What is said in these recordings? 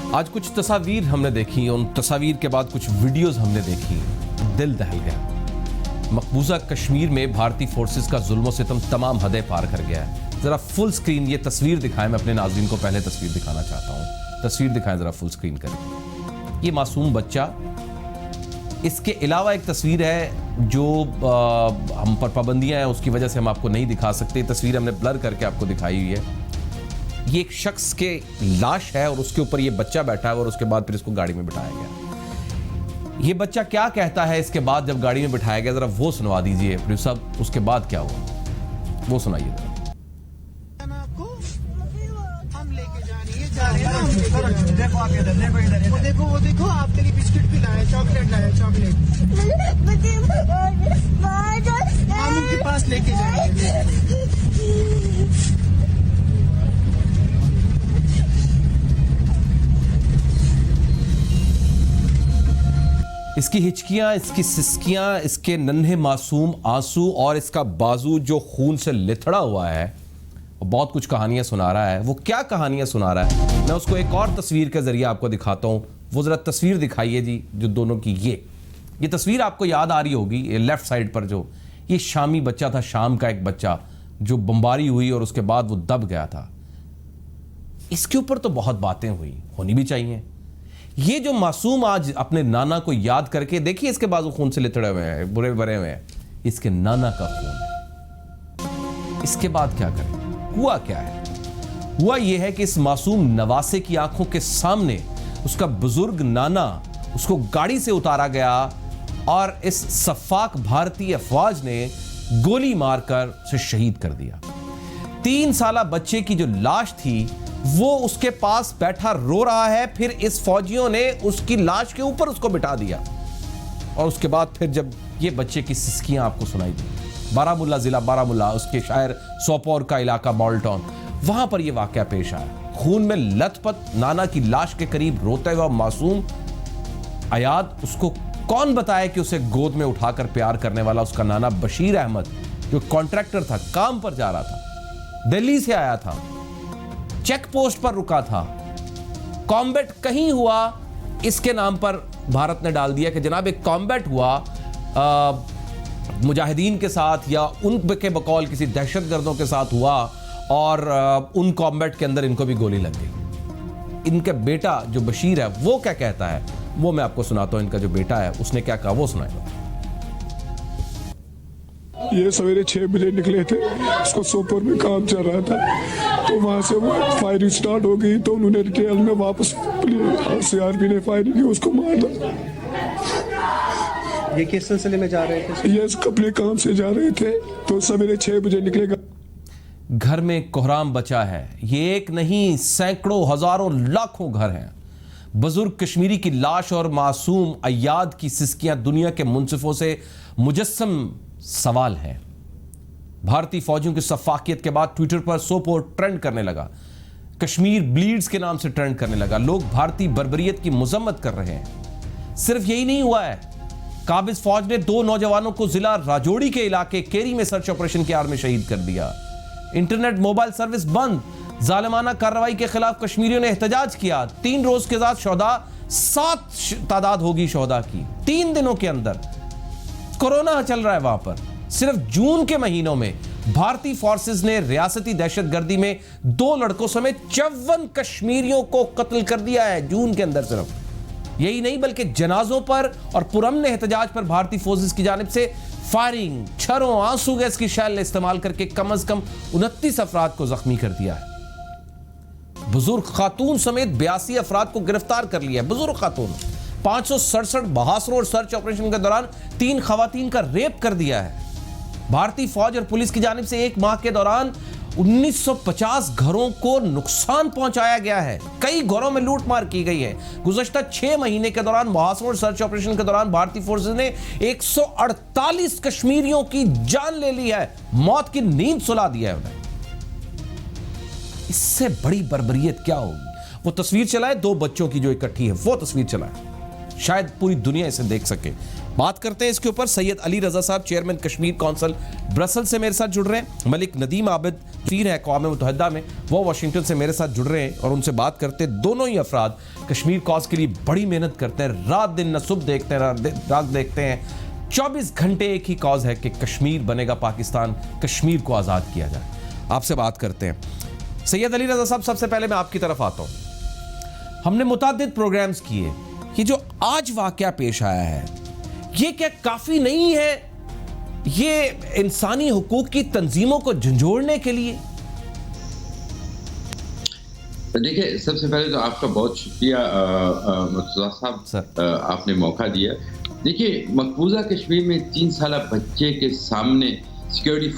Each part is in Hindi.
आज कुछ तस्वीर हमने देखी, उन तस्वीर के बाद कुछ वीडियोस हमने देखी, दिल दहल गया। मकबूजा कश्मीर में भारतीय फोर्सेस का जुल्म सितम तमाम हदें पार कर गया है। जरा फुल स्क्रीन ये तस्वीर दिखाएं। मैं अपने नाज़रीन को पहले तस्वीर दिखाना चाहता हूँ। तस्वीर दिखाएं जरा फुल स्क्रीन करें। ये मासूम बच्चा, इसके अलावा एक तस्वीर है जो हम पर पाबंदियां हैं, उसकी वजह से हम आपको नहीं दिखा सकते। तस्वीर हमने ब्लर करके आपको दिखाई हुई है। ये एक शख्स के लाश है और उसके ऊपर ये बच्चा बैठा है और उसके बाद फिर इसको गाड़ी में बिठाया गया। ये बच्चा क्या कहता है इसके बाद जब गाड़ी में बिठाया गया, जरा वो सुनवा दीजिए प्रिंस साहब। उसके बाद क्या हुआ वो सुनाइए जरा। वो देखो आपके लिए बिस्किट भी लाया, चॉकलेट लाया, चॉकलेट हम उनके पास लेके जाएंगे। इसकी हिचकियां, इसकी सिसकियां, इसके नन्हे मासूम आंसू और इसका बाजू जो खून से लिथड़ा हुआ है, बहुत कुछ कहानियां सुना रहा है। वो क्या कहानियां सुना रहा है, मैं उसको एक और तस्वीर के जरिए आपको दिखाता हूं। वो जरा तस्वीर दिखाइए जी, जो दोनों की ये तस्वीर आपको याद आ रही होगी। ये लेफ्ट साइड पर जो ये शामी बच्चा था, शाम का एक बच्चा जो बमबारी हुई और उसके बाद वो दब गया था। इसके ऊपर तो बहुत बातें हुई, होनी भी चाहिए। ये जो मासूम आज अपने नाना को याद करके, देखिए इसके बाजू खून से लिथड़े हुए हैं, बुरे भरे हुए हैं, इसके नाना का खून है। इसके बाद क्या करें? हुआ क्या है? हुआ यह है कि इस मासूम नवासे की आंखों के सामने उसका बुजुर्ग नाना, उसको गाड़ी से उतारा गया और इस सफाक भारतीय अफवाज ने गोली मारकर उसे शहीद कर दिया। 3 साला बच्चे की जो लाश थी वो उसके पास बैठा रो रहा है, फिर इस फौजियों ने उसकी लाश के ऊपर उसको बिठा दिया और उसके बाद फिर जब ये बच्चे की सिसकियां आपको सुनाई दी, बारामुल्ला जिला बारामुल्ला, उसके शहर सोपोर का इलाका मॉडल टाउन, वहां पर यह वाकया पेश आया। खून में लथपथ नाना की लाश के करीब रोते हुआ मासूम अयाद, उसको कौन बताए कि उसे गोद में उठाकर प्यार करने वाला उसका नाना बशीर अहमद, जो कॉन्ट्रैक्टर था, काम पर जा रहा था, दिल्ली से आया था, चेक पोस्ट पर रुका था, कॉम्बैट कहीं हुआ, इसके नाम पर भारत ने डाल दिया कि जनाब एक कॉम्बैट हुआ मुजाहिदीन के साथ या उनके बकौल किसी दहशतगर्दों के साथ हुआ और उन कॉम्बैट के अंदर इनको भी गोली लग गई। इनका बेटा जो बशीर है वो क्या कहता है वो मैं आपको सुनाता हूं। इनका जो बेटा है उसने क्या कहा वो सुनाएगा। ये सवेरे 6 बजे निकले थे, उसको सोपोर में काम चल रहा था, तो वहां से वो फायरिंग स्टार्ट हो गई, तो उन्होंने रिटेल में वापस सीआरपी ने फायरिंग की, उसको मार दिया। ये किस सिलसिले में जा रहे थे? ये अपने काम से जा रहे थे, तो सवेरे 6 बजे निकलेगा। घर में कोहराम बचा है। ये एक नहीं, सैकड़ों, हजारों, लाखों घर हैं। बुजुर्ग कश्मीरी की लाश और मासूम अयाद की सिसकियां दुनिया के मुंसिफों से मुजस्सम सवाल है। भारतीय फौजियों की सफाकियत के बाद ट्विटर पर सोपोर ट्रेंड करने लगा, कश्मीर ब्लीड्स के नाम से ट्रेंड करने लगा। लोग भारतीय बर्बरियत की मुजम्मत कर रहे हैं। सिर्फ यही नहीं हुआ है, काबिज फौज ने 2 नौजवानों को जिला राजौरी के इलाके केरी में सर्च ऑपरेशन के आड़ में शहीद कर दिया। इंटरनेट मोबाइल सर्विस बंद, जालिमाना कार्रवाई के खिलाफ कश्मीरियों ने एहतजाज किया। 3 रोज के साथ शोहदा, 7 तादाद होगी शोहदा की 3 दिनों के अंदर। कोरोना चल रहा है वहां पर। सिर्फ जून के महीनों में भारतीय फोर्सेस ने रियासती दहशतगर्दी में 2 लड़कों समेत 54 कश्मीरियों को कत्ल कर दिया है जून के अंदर। सिर्फ यही नहीं बल्कि जनाजों पर और पुरअमन एहतजाज पर भारतीय फोर्सेस की जानिब से फायरिंग, छरों, आंसू गैस की शैल इस्तेमाल करके कम से कम 29 अफराद को जख्मी कर दिया है। बुजुर्ग खातून समेत 82 अफराद को गिरफ्तार कर लिया है। बुजुर्ग खातून 567 बहासों और सर्च ऑपरेशन के दौरान 3 खवातीन का रेप कर दिया है। भारतीय फौज और पुलिस की जानिब से 1 माह के दौरान 1950 घरों को नुकसान पहुंचाया गया है। कई घरों में लूटमार की गई है। गुज़श्ता 6 महीने के दौरान बहासों और सर्च ऑपरेशन के दौरान भारतीय फोर्सेस ने 148 कश्मीरियों की जान ले ली है, मौत की नींद सुला दिया है उन्हें। इससे बड़ी बर्बरियत क्या होगी? वो तस्वीर चलाए 2 बच्चों की जो इकट्ठी है, वो तस्वीर चलाए। शायद पूरी दुनिया इसे देख सके। बात करते हैं इसके ऊपर। सैयद अली रजा साहब, चेयरमैन कश्मीर काउंसिल ब्रसल से मेरे साथ जुड़ रहे हैं। मलिक नदीम आबिद फीर है अक़वाम मुत्तहिदा में, वो वाशिंगटन से मेरे साथ जुड़ रहे हैं और उनसे बात करते हैं। दोनों ही अफराद कश्मीर कॉज के लिए बड़ी मेहनत करते हैं, रात दिन न सुबह देखते हैं रात देखते हैं। 24 घंटे एक ही कॉज है कि कश्मीर बनेगा पाकिस्तान, कश्मीर को आज़ाद किया जाए। आपसे बात करते हैं। सैयद अली रजा साहब, सबसे पहले मैं आपकी तरफ आता हूँ। हमने मुतादिद प्रोग्राम्स किए, ये जो आज वाक़या पेश आया है, ये क्या काफ़ी नहीं है ये इंसानी हुकूक की तंजीमों को झंझोड़ने के लिए? देखिए, सबसे पहले तो आपका बहुत शुक्रिया मुर्तज़ा साहब, आपने मौका दिया। देखिए, मकबूजा कश्मीर में 3 साल बच्चे के सामने सिक्योरिटी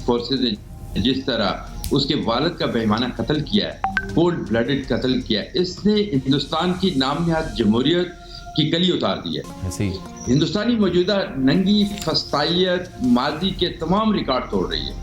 फोर्सेज ने जिस तरह उसके वालिद का बेईमाना कत्ल किया है, कोल्ड ब्लडेड कत्ल किया है, इसने हिंदुस्तान की नाम नहाद जमहूरियत की कली उतार दी है। हिंदुस्तानी मौजूदा नंगी फस्तायत माजी के तमाम रिकॉर्ड तोड़ रही है।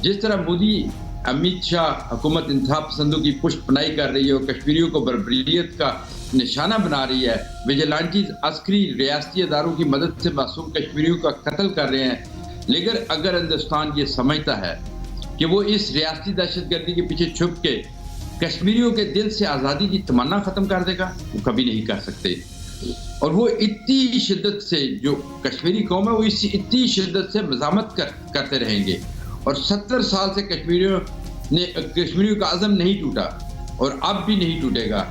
जिस तरह मोदी अमित शाह हुकूमत इंतखाब पसंदों की पुष्टपनाही कर रही है और कश्मीरियों को बर्बरियत का निशाना बना रही है, विजिलेंटीज अस्करी रियासती अदारों की मदद से मासूम कश्मीरियों का कत्ल कर रहे हैं। लेकिन अगर हिंदुस्तान ये समझता है कि वो इस रियासती दहशतगर्दी के पीछे छुप के कश्मीरियों के दिल से आज़ादी की तमन्ना ख़त्म कर देगा, वो कभी नहीं कर सकते। और वो इतनी शिद्दत से, जो कश्मीरी कौम है वो इतनी शिद्दत से मज़ामत करते रहेंगे। और 70 साल से कश्मीरियों का आज़म नहीं टूटा और अब भी नहीं टूटेगा।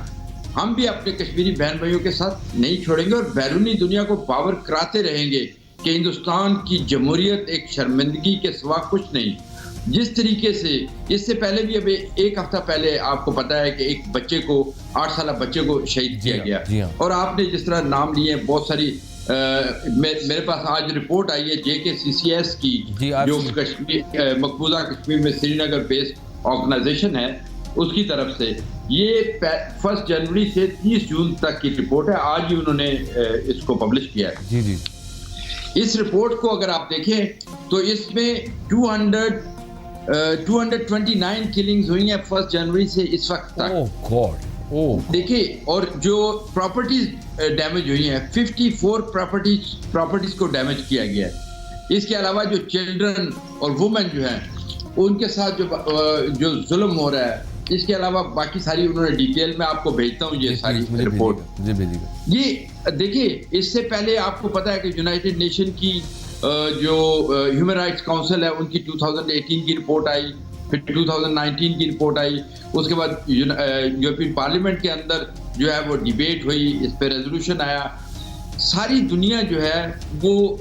हम भी अपने कश्मीरी बहन भाइयों के साथ नहीं छोड़ेंगे और बैरूनी दुनिया को पावर कराते रहेंगे कि हिंदुस्तान की जमहूरियत एक शर्मिंदगी के सिवा कुछ नहीं। जिस तरीके से इससे पहले भी अभी 1 हफ्ता पहले आपको पता है कि एक बच्चे को 8 साल बच्चे को शहीद किया गया, और आपने जिस तरह नाम लिए बहुत सारी मेरे पास आज रिपोर्ट आई है JKCCS की, जो कश्मीर मकबूजा कश्मीर में श्रीनगर बेस्ड ऑर्गेनाइजेशन है उसकी तरफ से। ये 1 जनवरी से 30 जून तक की रिपोर्ट है, आज ही उन्होंने इसको पब्लिश किया है। जी जी। इस रिपोर्ट को अगर आप देखें तो इसमें 229 किलिंग्स हुई हैं 1 जनवरी से इस वक्त तक। ओह गॉड, ओह। देखिए, और जो प्रॉपर्टीज डैमेज हुई हैं, 54 प्रॉपर्टीज को डैमेज किया गया है। इसके अलावा जो चिल्ड्रन और वुमेन जो हैं उनके साथ जो जुल्म हो रहा है, इसके अलावा बाकी सारी उन्होंने डिटेल में आपको भेजता हूँ ये सारी रिपोर्ट। ये देखिए, इससे पहले आपको पता है कि यूनाइटेड नेशन की जो ह्यूमन राइट्स काउंसिल है उनकी 2018 की रिपोर्ट आई, फिर 2019 की रिपोर्ट आई, उसके बाद यूरोपियन पार्लियामेंट के अंदर जो है वो डिबेट हुई, इस पर रेजोल्यूशन आया। सारी दुनिया जो है वो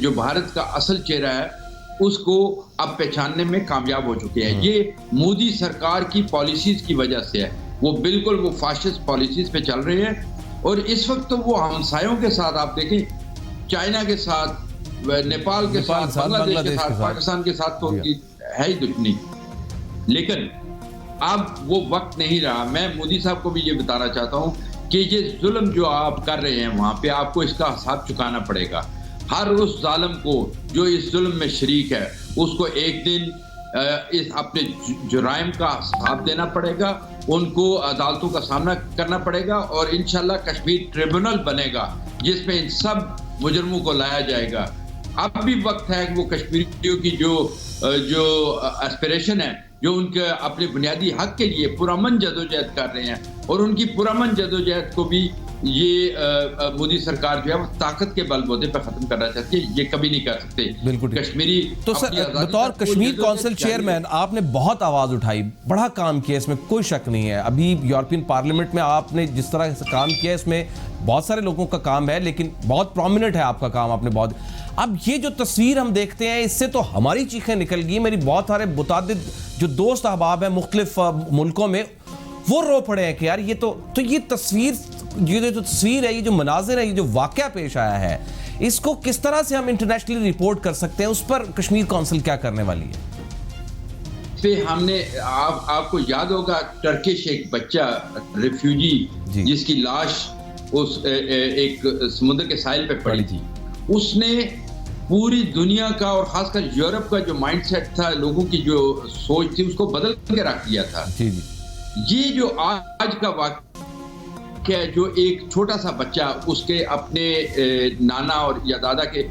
जो भारत का असल चेहरा है उसको अब पहचानने में कामयाब हो चुके हैं। ये मोदी सरकार की पॉलिसीज की वजह से है। वो बिल्कुल वो फाशिस्ट पॉलिसीज पे चल रहे हैं, और इस वक्त तो वो हमसायों के साथ, आप देखें चाइना के साथ, नेपाल के साथ, बांग्लादेश के साथ, पाकिस्तान के साथ तो उनकी है ही दुश्मनी। लेकिन अब वो वक्त नहीं रहा। मैं मोदी साहब को भी ये बताना चाहता हूँ कि ये जुल्म जो आप कर रहे हैं वहाँ पे आपको इसका हिसाब चुकाना पड़ेगा। हर उस जालिम को जो इस जुल्म में शरीक है उसको एक दिन इस अपने जुराइम का हिसाब देना पड़ेगा, उनको अदालतों का सामना करना पड़ेगा, और इंशाल्लाह कश्मीर ट्रिब्यूनल बनेगा जिसमें इन सब मुजरमों को लाया जाएगा। अब भी वक्त है कि वो कश्मीरियों की जो एस्पिरेशन है, जो उनके अपने बुनियादी हक के लिए पुरअमन जदोजहद कर रहे हैं, और उनकी पुरअमन जदोजहद को भी ये मोदी सरकार जो है वो ताकत के बलबूते पर खत्म करना चाहती है। ये कभी नहीं कर सकते। बिल्कुल कश्मीरी तो सर, बतौर कश्मीर काउंसिल चेयरमैन आपने बहुत आवाज उठाई, बड़ा काम किया, इसमें कोई शक नहीं है। अभी यूरोपियन पार्लियामेंट में आपने जिस तरह से काम किया, इसमें बहुत सारे लोगों का काम है, लेकिन बहुत प्रोमिनेंट है आपका काम, आपने बहुत। अब ये जो तस्वीर हम देखते हैं, इससे तो हमारी चीखें निकल गई। मेरी बहुत सारे मुतादिद जो दोस्त अहबाब हैं मुख्तलिफ मुल्कों में, वो रो पड़े हैं कि यार ये तो ये तस्वीर, ये जो तस्वीर है, ये जो मनाजिर है, ये जो वाकया पेश आया है, इसको किस तरह से हम इंटरनेशनली रिपोर्ट कर सकते हैं? उस पर कश्मीर काउंसिल क्या करने वाली है? पे हमने आपको याद होगा टर्किश एक बच्चा रिफ्यूजी जिसकी लाश उस एक समुद्र के साहिल पे पड़ी थी, उसने पूरी दुनिया का और खासकर यूरोप का जो माइंडसेट था, लोगों की जो सोच थी, उसको बदल के रख दिया था। ये जो आज का वाक़या कि जो एक छोटा सा बच्चा उसके अपने नाना और या दादा के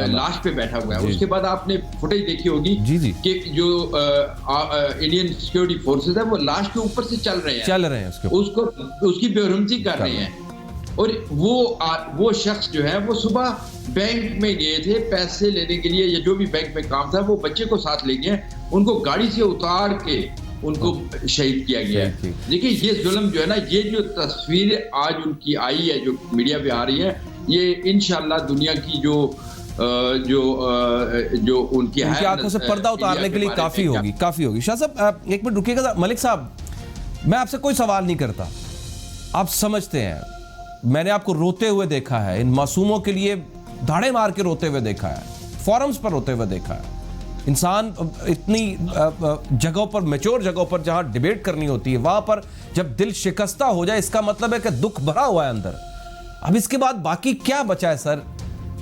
लाश पे बैठा हुआ है। उसके बाद आपने फुटेज देखी होगी कि जो इंडियन सिक्योरिटी फोर्सेस है वो लाश के ऊपर से चल रहे हैं उसको उसकी बेरहमती कर रहे हैं। और वो शख्स जो है वो सुबह बैंक में गए थे पैसे लेने के लिए या जो भी बैंक में काम था, वो बच्चे को साथ ले गए, उनको गाड़ी से उतार के उनको शहीद किया गया है। देखिए ये जुल्म जो है ना, ये जो तस्वीर आज उनकी आई है जो मीडिया पे आ रही है, ये इंशाल्लाह दुनिया की जो उनकी आंखों से पर्दा उतारने के लिए काफी होगी। शाह साहब एक मिनट रुकिएगा। मलिक साहब, मैं आपसे कोई सवाल नहीं करता, आप समझते हैं, मैंने आपको रोते हुए देखा है, इन मासूमों के लिए धाड़े मार के रोते हुए देखा है, फोरम्स पर रोते हुए देखा है। इंसान इतनी जगहों पर, मैच्योर जगहों पर जहां डिबेट करनी होती है, वहां पर जब दिल शिकस्ता हो जाए, इसका मतलब है कि दुख भरा हुआ है अंदर। अब इसके बाद बाकी क्या बचा है सर?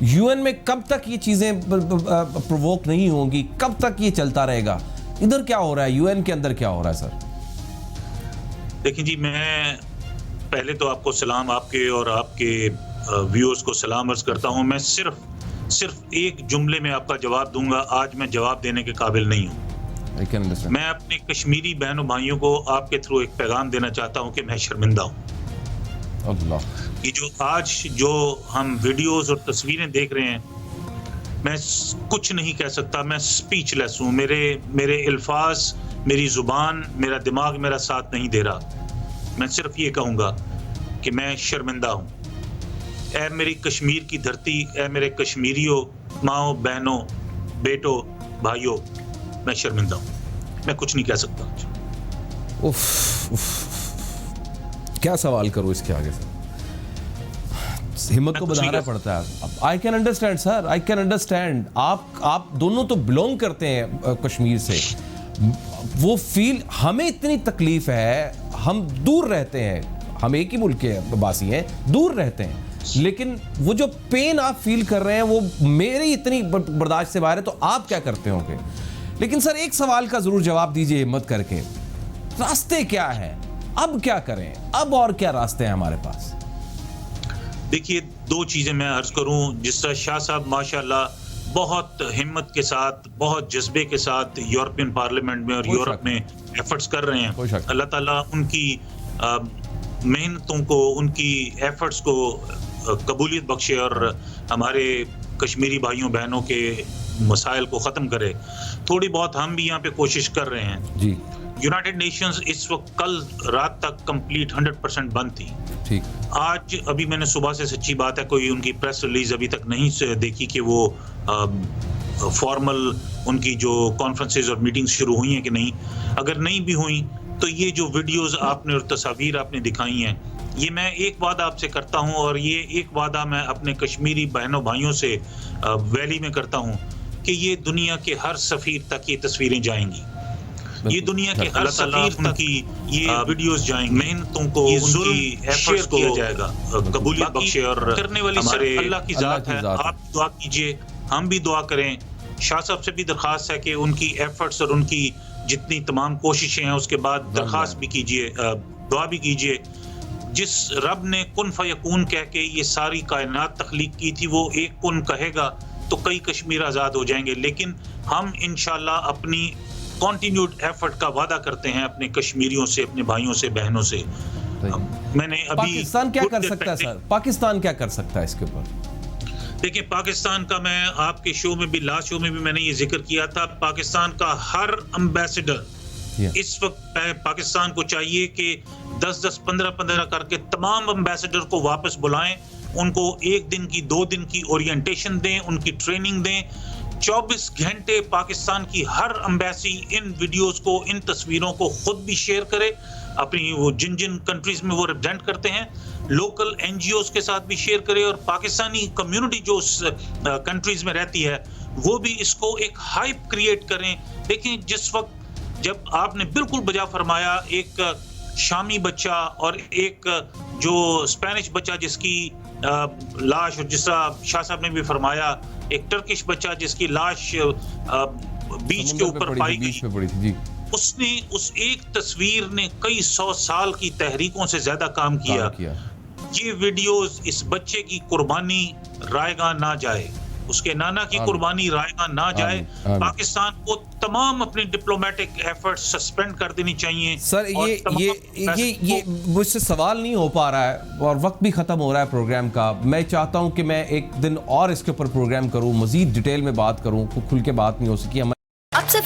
यूएन में कब तक ये चीजें प्रोवोक नहीं होंगी? कब तक ये चलता रहेगा? इधर क्या हो रहा है, यूएन के अंदर क्या हो रहा है सर? देखिए जी, मैं पहले तो आपको सलाम, आपके और आपके व्यूअर्स को सलाम अर्ज करता हूं। मैं सिर्फ एक जुमले में आपका जवाब दूंगा। आज मैं जवाब देने के काबिल नहीं हूं। मैं अपने कश्मीरी बहनों भाइयों को आपके थ्रू एक पैगाम देना चाहता हूं कि मैं शर्मिंदा हूं। अल्लाह, ये जो आज जो हम वीडियोस और तस्वीरें देख रहे हैं, मैं कुछ नहीं कह सकता, मैं स्पीचलेस हूं। मेरे अल्फाज, मेरी जुबान, मेरा दिमाग मेरा साथ नहीं दे रहा। मैं सिर्फ ये कहूंगा कि मैं शर्मिंदा हूं। ऐ मेरी कश्मीर की धरती, ऐ मेरे कश्मीरियों, माओ, बहनों, बेटों, भाइयों, मैं शर्मिंदा हूं। मैं कुछ नहीं कह सकता। क्या सवाल करूं इसके आगे सर? हिम्मत को बनाना पड़ता है। I can understand sir, I can understand. आप दोनों तो बिलोंग करते हैं कश्मीर से, वो फील, हमें इतनी तकलीफ है, हम दूर रहते हैं, हम एक ही मुल्क के वासी हैं, दूर रहते हैं, लेकिन वो जो पेन आप फील कर रहे हैं वो मेरी इतनी बर्दाश्त से बाहर है। तो आप क्या करते होंगे? लेकिन सर एक सवाल का जरूर जवाब दीजिए हिम्मत करके, रास्ते क्या है? अब क्या करें? अब और क्या रास्ते हैं हमारे पास? देखिए, दो चीजें मैं अर्ज करूं। जिस तरह शाह साहब माशाल्लाह बहुत हिम्मत के साथ, बहुत जज्बे के साथ यूरोपियन पार्लियामेंट में और यूरोप में एफर्ट्स कर रहे हैं, अल्लाह ताला उनकी मेहनतों को, उनकी एफर्ट्स को कबूलियत बख्शे और हमारे कश्मीरी भाइयों बहनों के मसाइल को ख़त्म करे। थोड़ी बहुत हम भी यहाँ पे कोशिश कर रहे हैं जी। यूनाइटेड नेशंस इस वक्त कल रात तक कंप्लीट 100% बंद थी। ठीक, आज अभी मैंने सुबह से, सच्ची बात है, कोई उनकी प्रेस रिलीज अभी तक नहीं देखी कि वो फॉर्मल उनकी जो कॉन्फ्रेंसेस और मीटिंग्स शुरू हुई हैं कि नहीं। अगर नहीं भी हुई तो ये जो वीडियोस आपने और तस्वीर आपने दिखाई हैं, ये मैं एक वादा आपसे करता हूं, और ये एक वादा मैं अपने कश्मीरी बहनों भाइयों से वैली में करता हूं कि ये दुनिया के हर सफीर तक ये तस्वीरें जाएंगी। ये दुनिया के हर सफीर तक ये वीडियोस जाएंगे। मेहनतों को, उनकी एफर्ट्स को किया जाएगा, कबूलियत बख्शे। और करने वाली हमारे अल्लाह की जात है। आप दुआ कीजिए, हम भी दुआ करें। शाह साहब से भी दरख्वास्त है कि उनकी एफर्ट्स और उनकी जितनी तमाम कोशिशें हैं उसके बाद दरख्वास्त भी कीजिए, दुआ भी कीजिए। जिस रब ने कुन फयकून कह के ये सारी कायनात तख्लीक की थी, वो एक कुन कहेगा तो कई कश्मीर आज़ाद हो जाएंगे। लेकिन हम इंशाल्लाह अपनी कॉन्टिन्यूड एफर्ट का वादा करते हैं अपने कश्मीरियों से, अपने भाइयों से, बहनों से। मैंने अभी पाकिस्तान क्या कर सकता है सर? पाकिस्तान क्या कर सकता है इसके ऊपर? देखिए, पाकिस्तान का, मैं आपके शो में भी, लास्ट शो में भी मैंने ये जिक्र किया था, पाकिस्तान का हर एम्बेसडर इस वक्त पाकिस्तान को चाहिए कि 10-10, 15-15 करके तमाम एम्बेसडर को वापस बुलाएं, उनको 1 दिन की, 2 दिन की ओरिएंटेशन दें, उनकी ट्रेनिंग दें। 24 घंटे पाकिस्तान की हर एम्बेसी इन वीडियोस को, इन तस्वीरों को खुद भी शेयर करे, अपनी वो जिन कंट्रीज में वो रिप्रेजेंट करते हैं, लोकल एनजीओस के साथ भी शेयर करे, और पाकिस्तानी कम्युनिटी जो उस कंट्रीज में रहती है वो भी इसको एक हाइप क्रिएट करें। देखें, जिस वक्त जब आपने बिल्कुल बजा फरमाया, एक शामी बच्चा और एक जो स्पेनिश बच्चा जिसकी लाश, और जिस तरह शाह साहब ने भी फरमाया, एक टर्किश बच्चा जिसकी लाश बीच के ऊपर पाई गई, उसने, उस एक तस्वीर ने कई 100 साल की तहरीकों से ज्यादा काम किया। ये वीडियोस इस बच्चे की कुर्बानी रायगा ना जाए, उसके नाना की कुर्बानी रायगा ना जाए। पाकिस्तान को तमाम अपनी डिप्लोमेटिक एफर्ट्स सस्पेंड कर देनी चाहिए। सर ये मुझसे सवाल नहीं हो पा रहा है और वक्त भी ख़त्म हो रहा है प्रोग्राम का। मैं चाहता हूं कि मैं एक दिन और इसके ऊपर प्रोग्राम करूं, मज़ीद डिटेल में बात करूं, खुल के बात नहीं हो सकी। अब से